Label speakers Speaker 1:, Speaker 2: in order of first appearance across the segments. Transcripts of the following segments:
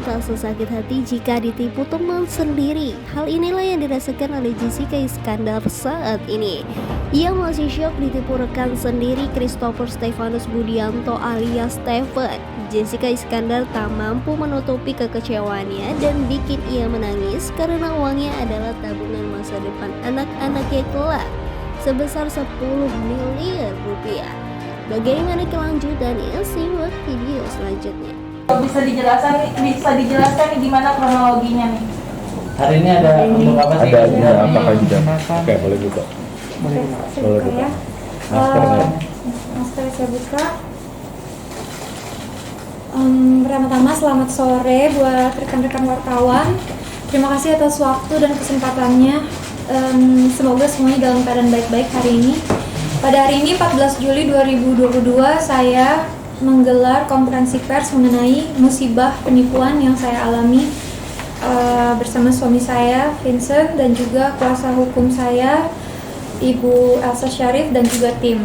Speaker 1: terasa sakit hati jika ditipu teman sendiri. Hal inilah yang dirasakan oleh Jessica Iskandar saat ini. Ia masih syok ditipu rekan sendiri Christopher Stefanus Budianto alias Stephen. Jessica Iskandar tak mampu menutupi kekecewaannya dan bikin ia menangis karena uangnya adalah tabungan masa depan anak-anaknya kelak sebesar 10 miliar rupiah. Bagaimana kelanjutannya? Simak video selanjutnya.
Speaker 2: Bisa dijelaskan nih gimana kronologinya nih?
Speaker 3: Hari ini ada untuk apa sih?
Speaker 4: Ada apa aja? Oke, boleh buka.
Speaker 5: Boleh buka ya. Masker saya buka. Pertama-tama selamat sore buat rekan-rekan wartawan. Terima kasih atas waktu dan kesempatannya. Semoga semuanya dalam keadaan baik-baik hari ini. Pada hari ini 14 Juli 2022 saya menggelar konferensi pers mengenai musibah penipuan yang saya alami bersama suami saya Vincent dan juga kuasa hukum saya Ibu Elsa Syarif dan juga tim.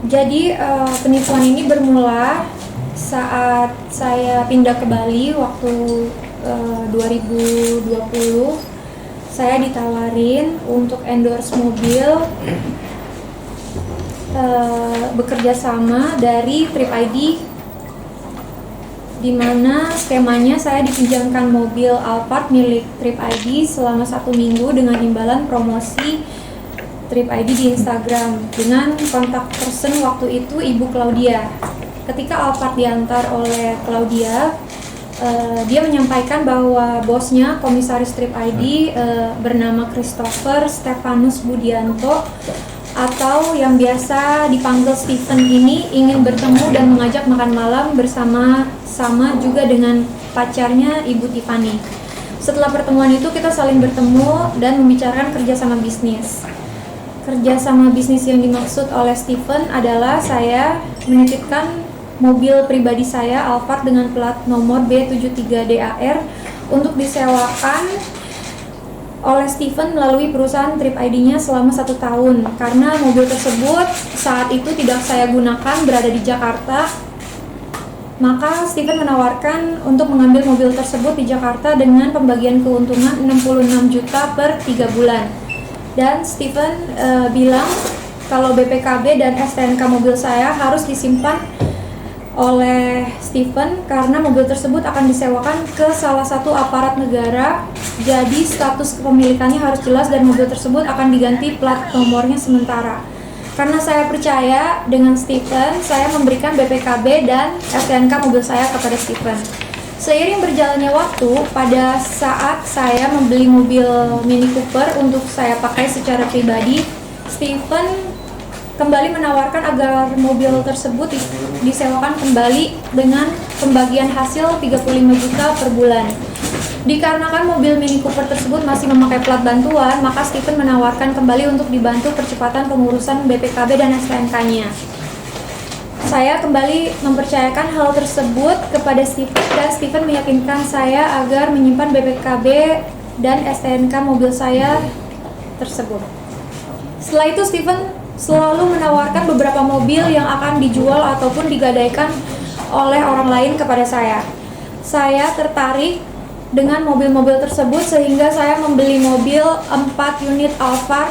Speaker 5: Jadi penipuan ini bermula saat saya pindah ke Bali waktu 2020. Saya ditawarin untuk endorse mobil bekerja sama dari Trip ID, di mana skemanya saya dipinjamkan mobil Alphard milik Trip ID selama 1 minggu dengan imbalan promosi Trip ID di Instagram dengan kontak person waktu itu Ibu Claudia. Ketika Alphard diantar oleh Claudia, dia menyampaikan bahwa bosnya komisaris Trip ID bernama Christopher Stefanus Budianto atau yang biasa dipanggil Stephen ini ingin bertemu dan mengajak makan malam bersama-sama juga dengan pacarnya Ibu Tiffany. Setelah pertemuan itu kita saling bertemu dan membicarakan kerjasama bisnis. Kerjasama bisnis yang dimaksud oleh Stephen adalah saya menitipkan mobil pribadi saya Alphard dengan plat nomor B73DAR untuk disewakan oleh Stephen melalui perusahaan Trip ID-nya selama 1 tahun karena mobil tersebut saat itu tidak saya gunakan berada di Jakarta. Maka Stephen menawarkan untuk mengambil mobil tersebut di Jakarta dengan pembagian keuntungan 66 juta per 3 bulan. Dan Stephen bilang kalau BPKB dan STNK mobil saya harus disimpan oleh Stephen karena mobil tersebut akan disewakan ke salah satu aparat negara, jadi status kepemilikannya harus jelas dan mobil tersebut akan diganti plat nomornya sementara. Karena saya percaya dengan Stephen, saya memberikan BPKB dan STNK mobil saya kepada Stephen. Seiring berjalannya waktu, pada saat saya membeli mobil Mini Cooper untuk saya pakai secara pribadi, Stephen kembali menawarkan agar mobil tersebut disewakan kembali dengan pembagian hasil 35 juta per bulan. Dikarenakan mobil Mini Cooper tersebut masih memakai plat bantuan, maka Stephen menawarkan kembali untuk dibantu percepatan pengurusan BPKB dan STNK-nya. Saya kembali mempercayakan hal tersebut kepada Stephen dan Stephen meyakinkan saya agar menyimpan BPKB dan STNK mobil saya tersebut. Setelah itu Stephen selalu menawarkan beberapa mobil yang akan dijual ataupun digadaikan oleh orang lain kepada saya. Saya tertarik dengan mobil-mobil tersebut sehingga saya membeli mobil 4 unit Alphard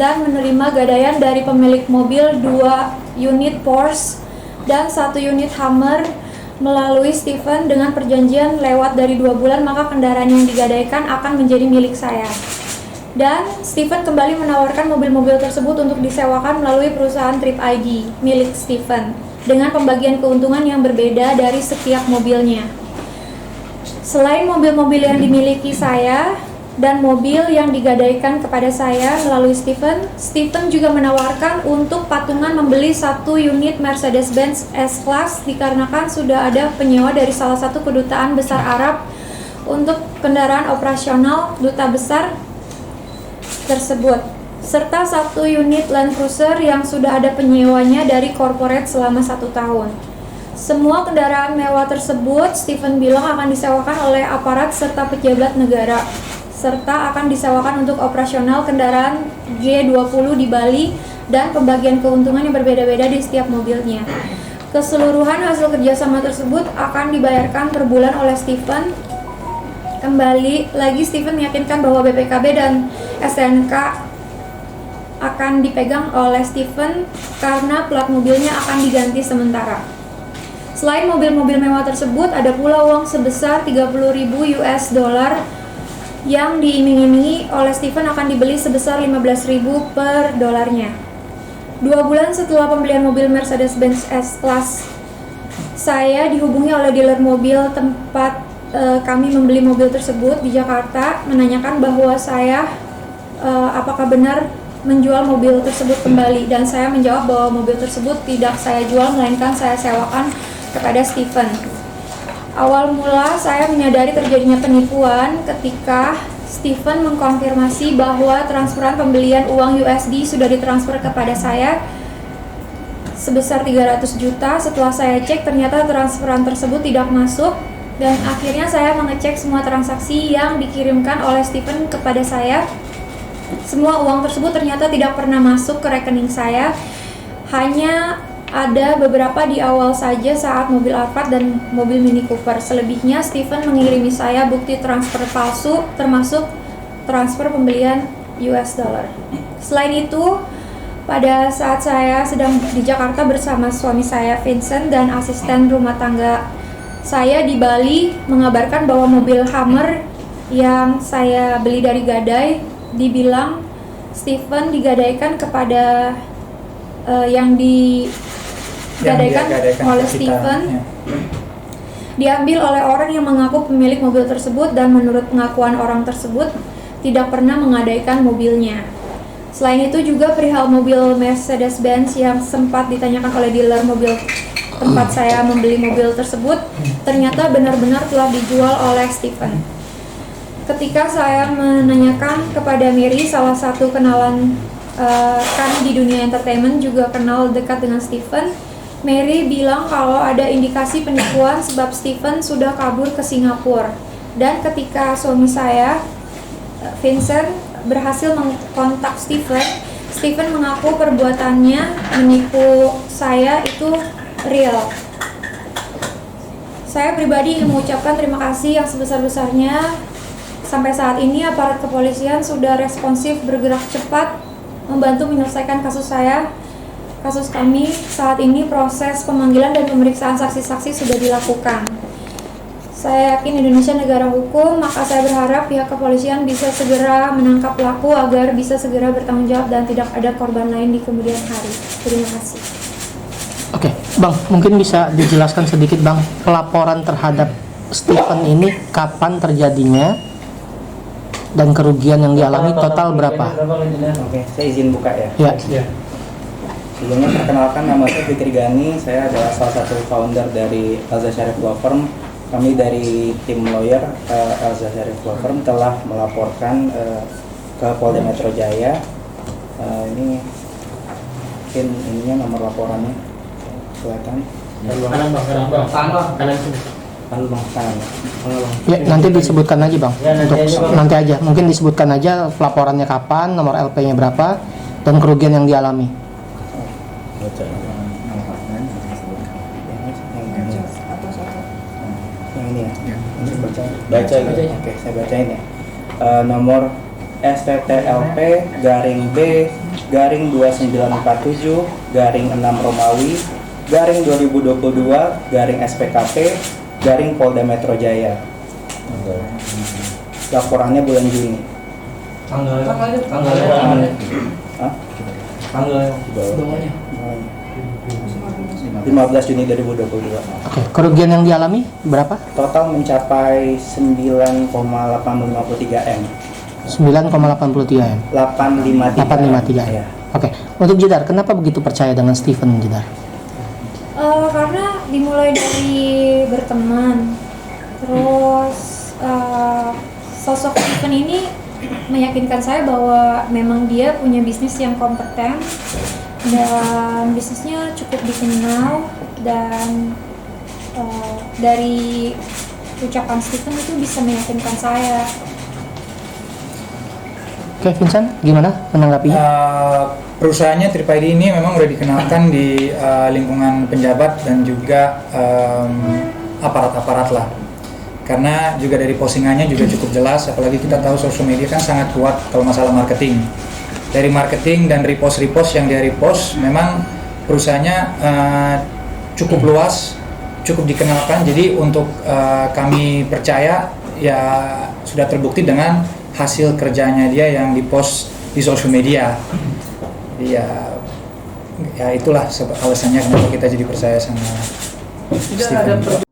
Speaker 5: dan menerima gadaian dari pemilik mobil 2 unit Porsche dan 1 unit Hummer melalui Stephen dengan perjanjian lewat dari 2 bulan maka kendaraan yang digadaikan akan menjadi milik saya. Dan Stephen kembali menawarkan mobil-mobil tersebut untuk disewakan melalui perusahaan Trip ID milik Stephen dengan pembagian keuntungan yang berbeda dari setiap mobilnya. Selain mobil-mobil yang dimiliki saya dan mobil yang digadaikan kepada saya melalui Stephen, Stephen juga menawarkan untuk patungan membeli 1 unit Mercedes-Benz S-Class dikarenakan sudah ada penyewa dari salah satu kedutaan besar Arab untuk kendaraan operasional duta besar tersebut, serta 1 unit Land Cruiser yang sudah ada penyewanya dari corporate selama 1 tahun. Semua kendaraan mewah tersebut Stephen bilang akan disewakan oleh aparat serta pejabat negara, serta akan disewakan untuk operasional kendaraan G20 di Bali dan pembagian keuntungan yang berbeda-beda di setiap mobilnya. Keseluruhan hasil kerjasama tersebut akan dibayarkan per bulan oleh Stephen. Kembali lagi Stephen meyakinkan bahwa BPKB dan STNK akan dipegang oleh Stephen karena plat mobilnya akan diganti sementara. Selain mobil-mobil mewah tersebut, ada pula uang sebesar 30.000 US dollar yang diiming-imingi oleh Stephen akan dibeli sebesar 15.000 per dolarnya. 2 bulan setelah pembelian mobil Mercedes-Benz S-Class, saya dihubungi oleh dealer mobil tempat kami membeli mobil tersebut di Jakarta, menanyakan bahwa saya apakah benar menjual mobil tersebut kembali, dan saya menjawab bahwa mobil tersebut tidak saya jual melainkan saya sewakan kepada Stephen. Awal mula saya menyadari terjadinya penipuan ketika Stephen mengkonfirmasi bahwa transferan pembelian uang USD sudah ditransfer kepada saya sebesar 300 juta. Setelah saya cek, ternyata transferan tersebut tidak masuk, dan akhirnya saya mengecek semua transaksi yang dikirimkan oleh Stephen kepada saya. Semua uang tersebut ternyata tidak pernah masuk ke rekening saya. Hanya ada beberapa di awal saja saat mobil Alphard dan mobil Mini Cooper. Selebihnya Stephen mengirimi saya bukti transfer palsu, termasuk transfer pembelian US dollar. Selain itu, pada saat saya sedang di Jakarta bersama suami saya Vincent dan asisten rumah tangga saya di Bali mengabarkan bahwa mobil Hummer yang saya beli dari Gadai dibilang Stephen digadaikan kepada yang digadaikan oleh Stephen diambil oleh orang yang mengaku pemilik mobil tersebut, dan menurut pengakuan orang tersebut tidak pernah menggadaikan mobilnya. Selain itu juga perihal mobil Mercedes-Benz yang sempat ditanyakan oleh dealer mobil tempat saya membeli mobil tersebut ternyata benar-benar telah dijual oleh Stephen. Ketika saya menanyakan kepada Mary, salah satu kenalan kami di dunia entertainment juga kenal dekat dengan Stephen, Mary bilang kalau ada indikasi penipuan sebab Stephen sudah kabur ke Singapura. Dan ketika suami saya, Vincent, berhasil mengkontak Stephen mengaku perbuatannya menipu saya itu real. Saya pribadi ingin mengucapkan terima kasih yang sebesar-besarnya. Sampai saat ini aparat kepolisian sudah responsif, bergerak cepat, membantu menyelesaikan kasus kami. Saat ini proses pemanggilan dan pemeriksaan saksi-saksi sudah dilakukan. Saya yakin Indonesia negara hukum, maka saya berharap pihak kepolisian bisa segera menangkap pelaku agar bisa segera bertanggung jawab dan tidak ada korban lain di kemudian hari. Terima kasih.
Speaker 6: Oke, Bang, mungkin bisa dijelaskan sedikit, Bang, pelaporan terhadap Stephen ini kapan terjadinya dan kerugian yang dialami total berapa?
Speaker 7: Oke, saya izin buka ya.
Speaker 6: Ya.
Speaker 7: Sebelumnya perkenalkan, nama saya Fikri Gani. Saya adalah salah satu founder dari Elza Syarif Law Firm. Kami dari tim lawyer Elza Syarif Law Firm telah melaporkan ke Polda Metro Jaya. Ini mungkin ininya nomor laporannya kelihatan. Kanan.
Speaker 6: Ya, nanti disebutkan aja, Bang. Nanti aja. Mungkin disebutkan aja pelaporannya kapan, nomor LP-nya berapa, dan kerugian yang dialami.
Speaker 7: Yang ini ya. Baca. Oke, saya bacain ya. Nomor STTLP garing B garing 2947 garing 6 Romawi garing 2022 garing SPKP garing Polda Metro Jaya. Laporannya bulan Juni.
Speaker 3: Tanggal
Speaker 7: 15 Juni 2022.
Speaker 6: Oke, kerugian yang dialami berapa?
Speaker 7: Total mencapai 9,853 M.
Speaker 6: 9,83 M. 853
Speaker 7: Ya.
Speaker 6: Oke, untuk Jedar, kenapa begitu percaya dengan Stephen, Jedar?
Speaker 5: Karena dimulai dari berteman, terus sosok Stephen ini meyakinkan saya bahwa memang dia punya bisnis yang kompeten dan bisnisnya cukup dikenal, dan dari ucapan Stephen itu bisa meyakinkan saya.
Speaker 6: Oke, Vincent, gimana menanggapinya?
Speaker 8: Perusahaannya TripID ini memang udah dikenalkan di lingkungan penjabat dan juga aparat-aparat lah. Karena juga dari postingannya juga cukup jelas, apalagi kita tahu sosial media kan sangat kuat kalau masalah marketing. Dari marketing dan repost-repost yang dia repost, memang perusahaannya cukup luas, cukup dikenalkan. Jadi untuk kami percaya ya sudah terbukti dengan hasil kerjanya dia yang dipost di sosial media. Ya itulah alasannya kenapa kita jadi percaya sama Stephen.